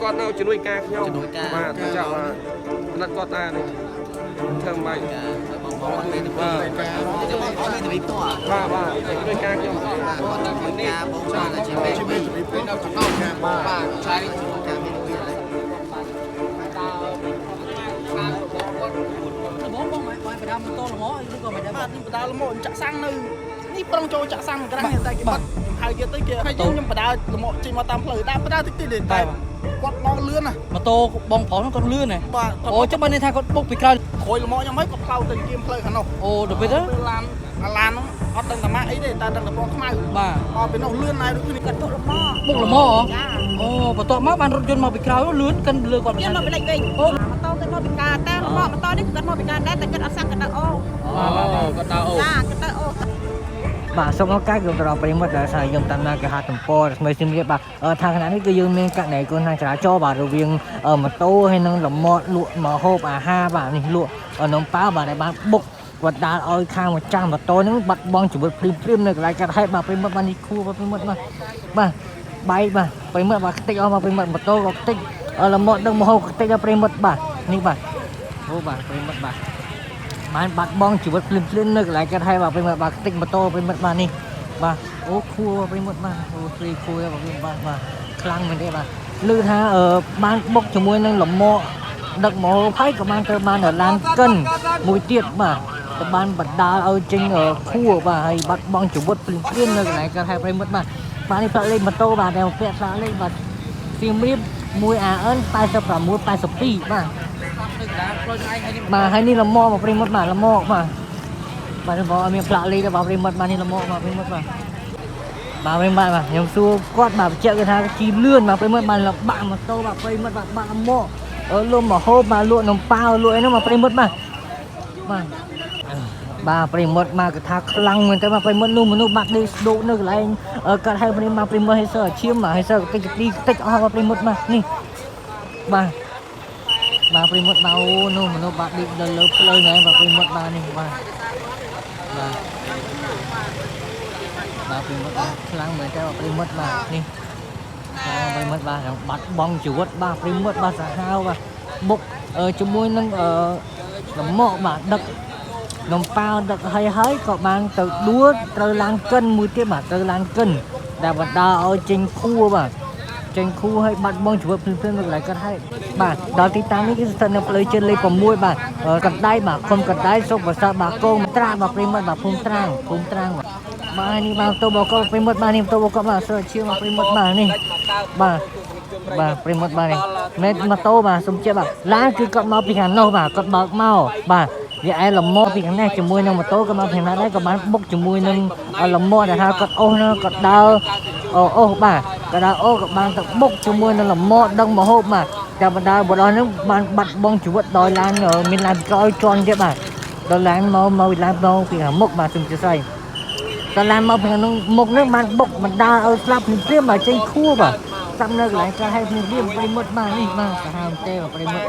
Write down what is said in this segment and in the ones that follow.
con đâu chỉ nuôi ca nhau mà chào là đặt con ta này thơm mày ba nuôi ca nhau đào là một chợ xăng nơi ní prong cho chợ xăng cái này tại cái bắt hai kia tới kia hay chứ nhưng mà đào là một chỉ mà tạm lời đào tích tiền tại quạt nó lươn này mà tô bong phỏ nó còn lươn này ồ chắc bên đây thay con bốc bị cay khối là mọi nhóm mấy cặp phao tình kim phơi hả nào ồ được biết đó lan nó họ từng tầm ấy để ta từng tầm bong mai bà họ bên nó lươn này được cái tốt lắm bốc là mò ồ và to má ban rôn mà bị cay nó lươn cân lươn còn nhưng mà bị lạnh bình mà to cái nó bị cà ta nó mà to đấy cái nó bị cà đấy tại cái nó sang cái nó ô cái tao ô cái nó ô បាទសូមអរគុណដល់ប្រិមត្តដែលស្ដាប់យើងតាមដានគេហទំព័រស្មីជំរាបបាទថាខណៈនេះគឺយើងមានករណីគ្រោះថ្នាក់ចរាចរណ៍បាទរវាងម៉ូតូហើយនិងលម៉តលក់ម្ហូបអាហារបាទនេះលក់នំប៉ាវបាទដែលបានបុកគាត់ដាល់ឲ្យខាងម្ចាស់ម៉ូតូហ្នឹងបាត់បង់ជីវិតព្រាមៗនៅកន្លែងកាត់ហេតុបាទប្រិមត្តបាននេះខួរបាទប្រិមត្តបាទបែកបាទប្រិមត្តបាទខ្ទេចអស់មកប្រិមត្តម៉ូតូក៏ខ្ទេចលម៉តនឹងម្ហូបខ្ទេចដល់ប្រិមត្តបាទនេះបាទអូបាទប្រិមត្តបាទបានបាត់បង់ជីវិតភ្លាមៗនៅកន្លែងកាត់ហេតុបាទប្រិមត្តបាទខ្ទេចម៉ូតូប្រិមត្តបាទនេះបាទអូខួរប្រិមត្តបាទអូព្រីខួរបាទប្រិមត្តបាទខ្លាំងមែនទេបាទឮថាបានបុកជាមួយនឹងលម៉ដឹកមកហើយក៏បានត្រូវបានឡានកិនមួយទៀតបាទក៏បានបណ្ដាលឲ្យចេញខួរបាទហើយបាត់បង់ជីវិតភ្លាមៗនៅកន្លែងកាត់ហេតុប្រិមត្តបាទនេះផ្លាកលេខម៉ូតូបាទដែលពាក់ផ្លាកលេខបាទសៀមរាប 1AN 86 82បាទហើយនេះលម៉មកប្រិមត្តបាទលម៉បាទបងអត់មានផ្លាកលេខទេបាទប្រិមត្តបាទនេះលម៉បាទប្រិមត្តបាទប្រិមត្តបាទខ្ញុំសួរគាត់បាទបញ្ជាក់គេថាជីលឿនបាទប្រិមត្តបាទបាក់ម៉ូតូបាទប្រិមត្តបាទបាក់លម៉លក់មហូបបាទលក់នំប៉ាវលក់អីហ្នឹងបាទប្រិមត្តបាទប្រិមត្តមកគេថាខ្លាំងមែនតើបាទប្រិមត្តនោះមនុស្សបាត់ដេកស្ដោកនៅកន្លែងកាត់ឲ្យប្រិមត្តប្រិមត្តឲ្យសើឈាមឲ្យសើតិចអស់បាទប្រិមត្តបាទនេះបាទប្រិមត្តបាទអូនោះមនុស្សបាត់ដេកដល់លើផ្លូវហ្នឹងបាទប្រិមត្តបាទនេះបាទប្រិមត្តខ្លាំងមែនតើបាទប្រិមត្តបាទនេះប្រិមត្តបាទបាត់បង់ជីវិតបាទប្រិមត្តបាទសាហាវបាទបុកជាមួយនឹងលម៉បាទដឹកនំប៉ាវដឹកហើយក៏បានទៅដួលត្រូវឡានកិនមួយទៀតបាទត្រូវឡានកិនដែលបណ្ដាលឲ្យចេញខួរបាទចេញខួរឲ្យបាត់បង់ជីវិតភ្លាមៗនៅកន្លែងកាត់ហេតុបាទដល់ទីតាំងនេះគឺស្ថិតនៅផ្លូវជាតិលេខ 6 បាទកណ្ដាយបាទឃុំកណ្ដាយសុខប្រសើរបាទកងត្រាបាទប្រិមត្តបាទភូមិត្រាំងបាទនេះបាទតូបកប្រិមត្តបាទនេះតូបកបាទសើឈៀងបាទប្រិមត្តបាទនេះបាទប្រិមត្តបាទនេះមែនម៉ូតូបាទសុំជិះបាទឡានគឺគាត់មកពីខាងនោះបាទគាត់បើកមកបាទវាឯលម៉ពីខាងនេះជាមួយនឹងម៉ូតូក៏មកពីខាងនេះដែរក៏បានបុកជាមួយនឹងលម៉ដែលថាគាត់អូសនោះគាត់ដើរអូសបាទគាត់ដើរអូសក៏បានទៅបុកជាមួយនឹងលម៉ដឹកមហូបបាទតែបណ្ដាលបងហ្នឹងបានបាត់បង់ជីវិតដោយឡានមានឡានក្រោយជន់ទៀតបាទដល់ឡានមកឡានមកពីខាងមុខបាទជំរាបសួរដល់ឡានមកពីខាងនោះមុខហ្នឹងបានបុកបណ្ដាលឲ្យស្លាប់ព្រាមៗបាទចេញខួរបាទស្ដាប់នៅកន្លែងកាត់ហេតុព្រាមៗប្រិមត្តបាទនេះបាទសាហាវទេបាទប្រិមត្ត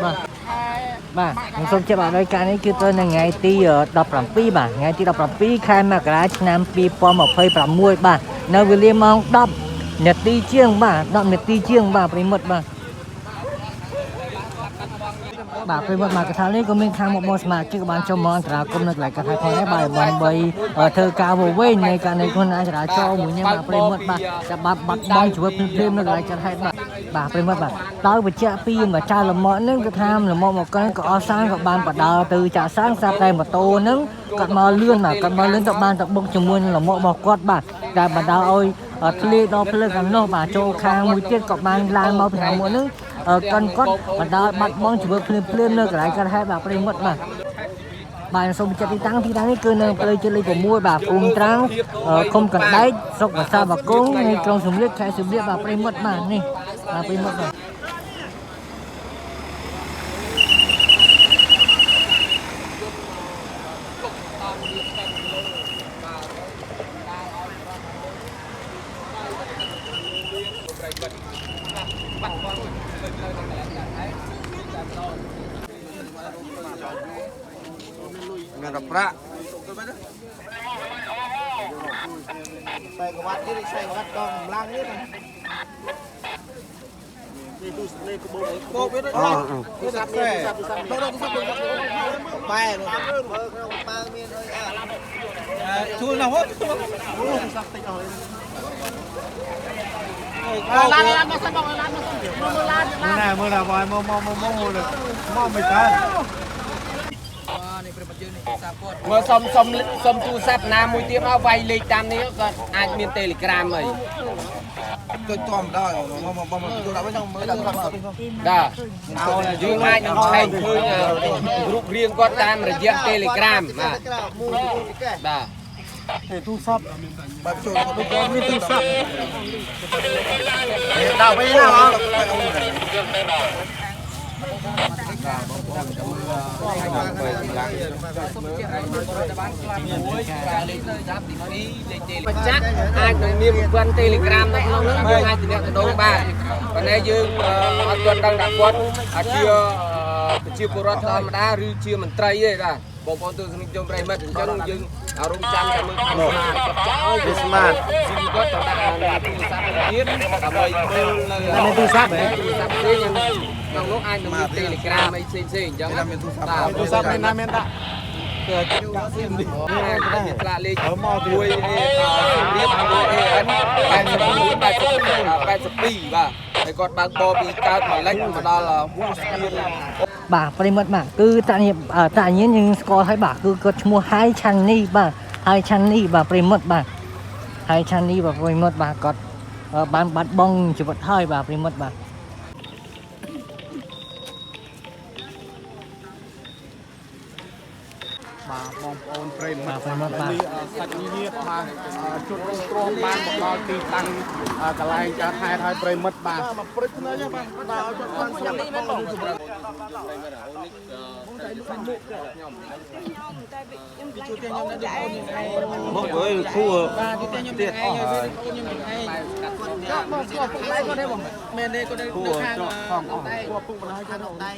បាទខ្ញុំសូមជម្រាបដោយការនេះគឺទៅនៅថ្ងៃទី17បាទថ្ងៃទី17ខែមករាឆ្នាំ2026បាទនៅវេលាម៉ោង10នាទីជាងបាទ10នាទីជាងបាទប្រិមិត្តបាទប្រិមិត្តមកកថានេះក៏មានខាងមកបងសមាជិកក៏បានចូលមកអន្តរាគមន៍នៅកន្លែងកាត់ហើយផងដែរបាទដើម្បីធ្វើការវវែងនៃការនៃខ្លួនអាចរាចរមួយនេះបាទប្រិមិត្តបាទតែបាត់បង់ជីវិតភ្លាមៗនៅកន្លែងកាត់ហើយបាទប្រិមិត្តបាទដោយបញ្ជាក់ពីម្ចាស់លម៉នឹងគឺថាលម៉មកកាន់ក៏អស់សាងក៏បានបដាល់ទៅចាក់សាងស្រាប់តែម៉ូតូនឹងគាត់មកលឿនបាទគាត់មកលឿនទៅបានទៅបុកជាមួយនឹងលម៉របស់គាត់បាទតែបណ្ដាលឲ្យធ្លាយដល់ផ្លូវខាងនោះបាទចូលខាងមួយទៀតក៏បានឡើងមកពីខាងមុខនឹងកាន់គាត់បណ្ដាលបាត់បង់ជីវិតភ្លាមៗនៅកន្លែងកាត់ហេតុបាទប្រិមិត្តបាទសូមបញ្ជាក់ទីតាំងនេះគឺនៅផ្លូវជាតិលេខ 6 បាទភូមិត្រាំងឃុំកណ្ដែកស្រុកប្រាសាទបាគងនៃក្រុងសៀមរាបខេត្តសៀមរាបបាទប្រិមិត្តបាទនេះបាទប្រិមិត្តបាទមានតែប្រាក់ Xài cái vắt đi, xài cái vắt con làm lăng hết. Chui nào hết. Lan mà sao bọc lan mà Mưa nào vòi mưa được. Mưa mày ta. Mà xong tu sắp nam mùi tiếp áo vay lịch tam này còn ai miền Telegram rồi. Tôi chòm đó, mà tôi đã với nhau mới là Đó. Dương ai nó thành thương group riêng con tam rồi diện Telegram mà. Đó. để thu sắp. Bạn chủ có đi thu sắp. Đâu bây giờ hả? Chắc ai cũng niêm quan Telegram đó không nữa nhưng ai thì nhận đâu ba còn đây dương tuần đang đặt quân chia pro tham đa rư chia mình trai đây là bộ con tôi mình trong đây mất chân dương ở rung chăn cho mình Christmas xin có tao đã tu sắp biết cả mấy là tu sắp đấy thế nhưng trong lúc ai cũng Telegram ấy xin chẳng là tu sắp bên Nam Miền Bắc là lên đuôi biết đuôi ấn bài spi và còn bằng bò bị cao mà lạnh mà đó là bà phải mất mà cứ tại nhiên nhưng có thấy bà cứ có mua 2 chăn ni bà 2 chăn ni bà phải mất bà 2 chăn ni bà phải mất bà có bán bắt bông chỉ vật hơi bà phải mất bà Bong ôn frame bà phải mất bà សាច់ញាតិបាទជួបព្រមបានមកដល់ទីតាំងកន្លែងចាត់ហេតុឲ្យប្រិមិត្តបាទមកព្រឹកគ្នាបាទដល់ចុះខាងស្រាប់នេះមែនបងសម្រាប់មកអើយគូបាទទីខ្ញុំទៀតអស់ហើយខ្ញុំឯងមកស្គាល់ពុកដៃគាត់ទេបងមែនទេគាត់នៅខាងដៃគាត់ពុកបណ្ដោយខាងដៃ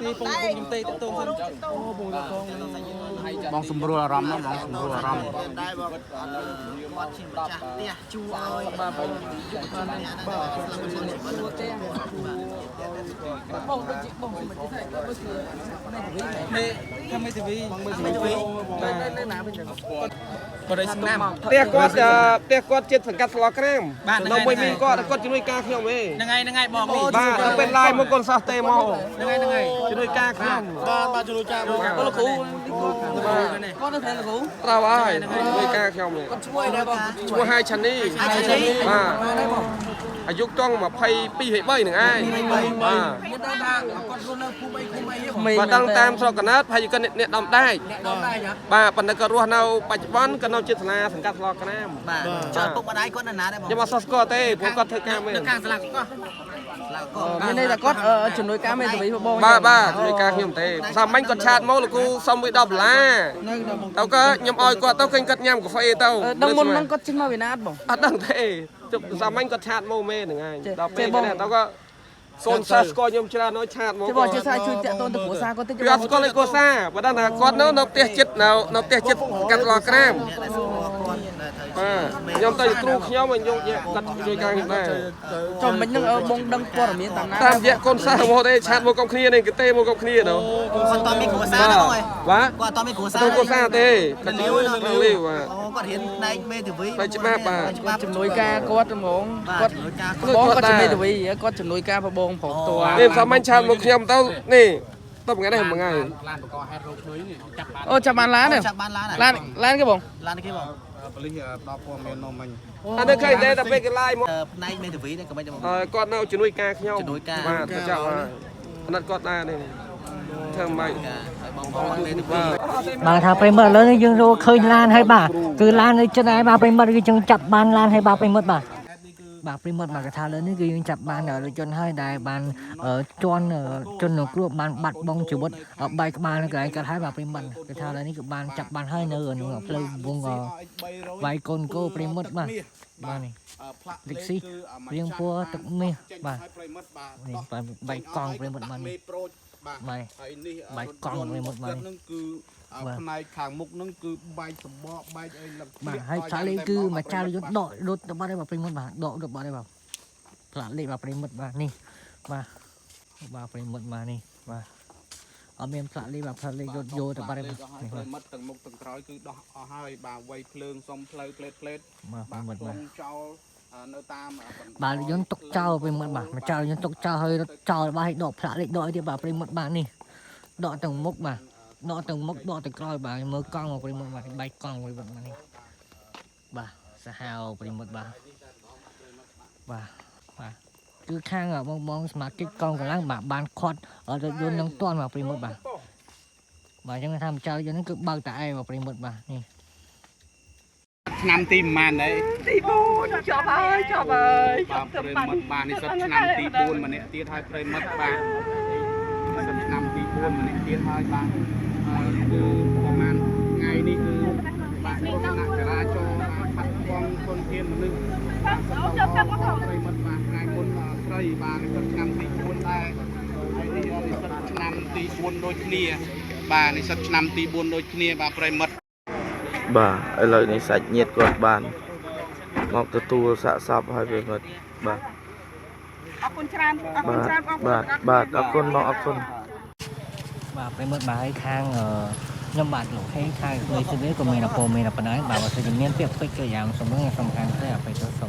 ទីពុកខ្ញុំទេទៅតងសិនអូបងតងបងសម្រួលអារម្មណ៍ណាបងសម្រួលអារម្មណ៍ដែរបងគាត់ឈាមចាស់ផ្ទះជួឲ្យបាទបងបងដូចជាបងមិនទេគាត់មើលមេខាងមេធាវីបងមើលមេធាវីនៅណាវិញបរិស្នាមផ្ទះគាត់ចិត្តសង្កាត់ស្លក្រាមនៅមួយមីគាត់ជំនួយការខ្ញុំឯង ហ្នឹងហើយបងនេះ បាទទៅเป็น live មកកូនសាសទេមក ហ្នឹងហើយជំនួយការខ្ញុំ បាទជំនួយការបងលោកគ្រូគាត់ទៅធ្វើលោកគ្រូ ត្រូវហើយជំនួយការខ្ញុំនេះ គាត់ឈ្មោះអីដែរបង ឈ្មោះ2ឆានីបាទអាយុចង់22 23នឹងឯងបាទ មានដឹងថាគាត់រស់នៅភូមិអីហ៎ បាទដល់តាមស្រុកកណាត់ហើយគាត់អ្នកដំដែកបាទប៉ុន្តែគាត់រស់នៅបច្ចុប្បន្នគាត់នៅចិត្តសាលាសង្កាត់ស្លក្រាមបាទចុះពុកម្ដាយគាត់នៅណាដែរបងខ្ញុំអត់ស្គាល់ទេព្រោះគាត់ធ្វើការមែនខាងស្លាកកោះមានន័យថាគាត់ជំនួយការមេធាវីបង បាទជំនួយការខ្ញុំទេសាមញ្ញគាត់ឆាតមកលោកគ្រូសុំមួយ$10ទៅក៏ខ្ញុំឲ្យគាត់ទៅឃើញគាត់ញ៉ាំកាហ្វេទៅដឹងមុនហ្នឹងគាត់ចេញមកពីណាបង អត់ដឹងទេជប់សាមញ្ញគាត់ឆាតមកមេហ្នឹងឯងដល់ពេលនេះទៅក៏សូនសាស្គាល់ខ្ញុំច្រើនឲ្យឆាតមកបងជាសាជួយតាក់ទងទៅគ្រួសារគាត់តិច វាអត់ស្គាល់ឯគ្រួសារបើដឹងថាគាត់នៅផ្ទះចិត្តនៅផ្ទះចិត្តកាត់ស្លក្រាមខ្ញុំទៅគ្រូខ្ញុំឲ្យយកគាត់ជួយការខ្ញុំដែរ ចុះមិញហ្នឹងបងដឹងព័ត៌មានតាមណា តាមរយៈកូនសាមកទេឆាតមកគ្រប់គ្នានេះគេទេមកគ្រប់គ្នាទៅ គាត់តមានគ្រួសារណាបងអើយ បាទ គាត់តមានគ្រួសារ គ្រួសារទេគាត់លាវបាទ គាត់រៀនផ្នែកមេធាវី បែបច្បាប់បាទ ជំនួយការគាត់ហ្មងគាត់បងគាត់ជាមេធាវីគាត់ជំនួយការប្របងប្រុសតួ នេះសាមញ្ញឆាតមកខ្ញុំទៅនេះទៅមួយថ្ងៃនេះមួយថ្ងៃ អូចាប់បានឡានទេ ចាប់បានឡាន ឡានគេបង ឡានគេបង ប៉លិសដល់ព័ត៌មាននំមិញ អានេះឃើញតែពេលគេ live មក ផ្នែកមេធាវីនេះក៏មិនដែរបង គាត់នៅជំនួយការខ្ញុំ ជំនួយការ បាទទៅចាប់បាទអាណិតគាត់ដែរនេះធ្វើម៉េច បងប្អូនមេធាវី bà thà phải mất lớn nhưng rồi khơi lan hay bà cứ lan ở trên này bà phải mất cái chân chập ban lan hay bà phải mất bà phải mất bà cái thà lớn cái chập ban ở trên hai đài bàn ở tròn ở trên nó cứ bàn bật bông chịu bớt ở bay cái bàn cái thái bà phải mất cái thà lớn cái bàn chập bàn hai nơi nó play vùng vài con cô phải mất bà này lịch sĩ riêng của tập mê bà này vài con phải mất bà này mày bài con về một mày ផ្នែកខាងមុខហ្នឹងគឺបែកសម្បកបែកអីលឹក mà hai trái lên cứ mà cha đốt đốt đốt bao đây mà pin mất bà đốt đốt bao đây vào là lên vào pin mất bà nè បាទប្រិមិត្តបាទនេះបាទអត់មានផ្លាក់លីបាទផ្លាក់លីយកទៅបាត់ហើយ មិត្តទាំងមុខទាំងក្រោយគឺដោះអស់ហើយបាទវៃភ្លើងសុំផ្លូវផ្លេតបាទប្រិមិត្តបាទ ចោលនៅតាម បាទយើងទុកចោលប្រិមិត្តបាទមកចោលយើងទុកចោលហើយចោលបាទឲ្យដកផ្លាក់លេខដកទៀតបាទប្រិមិត្តបាទនេះដកទាំងមុខបាទដកទាំងមុខដកទាំងក្រោយបាទមើលកង់មកប្រិមិត្តបាទបែកកង់ប្រិមិត្តបាទនេះបាទសាហាវប្រិមិត្តបាទគឺខាងបងសមាជិកកងកម្លាំងបាទបានខាត់រថយន្តនឹងទាន់បាទប្រិមិត្តបាទអញ្ចឹងថាចោលយើងនេះគឺបើកតែឯងបាទប្រិមិត្តបាទនេះ ឆ្នាំទីប្រហែលđấy ទី4ចប់ហើយចប់ហើយចប់ទៅ ប្រិមិត្តបាទនេះសិតឆ្នាំទី4ម្នាក់ទៀតហើយប្រិមិត្តបាទសិតឆ្នាំទី4ម្នាក់ទៀតហើយបាទគឺប្រហែលថ្ងៃនេះគឺបាទគណៈចរាចរណ៍បាត់បង់ធនធានមនុស្សប្រិមិត្តបាទថ្ងៃមុនស្រីបាទនេះសិតឆ្នាំទី4ដែរហើយនេះសិតឆ្នាំទី4ដូចគ្នាបាទនេះសិតឆ្នាំទី4ដូចគ្នាបាទប្រិមិត្ត បាទឥឡូវនេះសាច់ញាតិគាត់បានមកទទួលសាកសពហើយប្រិមិត្តបាទ អរគុណច្រើនអរគុណច្រើនបងប្អូន បាទអរគុណបងអរគុណ បាទប្រិមិត្តបាទហើយខាងខ្ញុំបាទលោកហេងខាងដូចនេះក៏មានអពរមានប៉ុណ្ណឹងបាទបើសិនជាមានពាក្យពេចន៍ក៏យ៉ាងសំខាន់ទៅអបិទស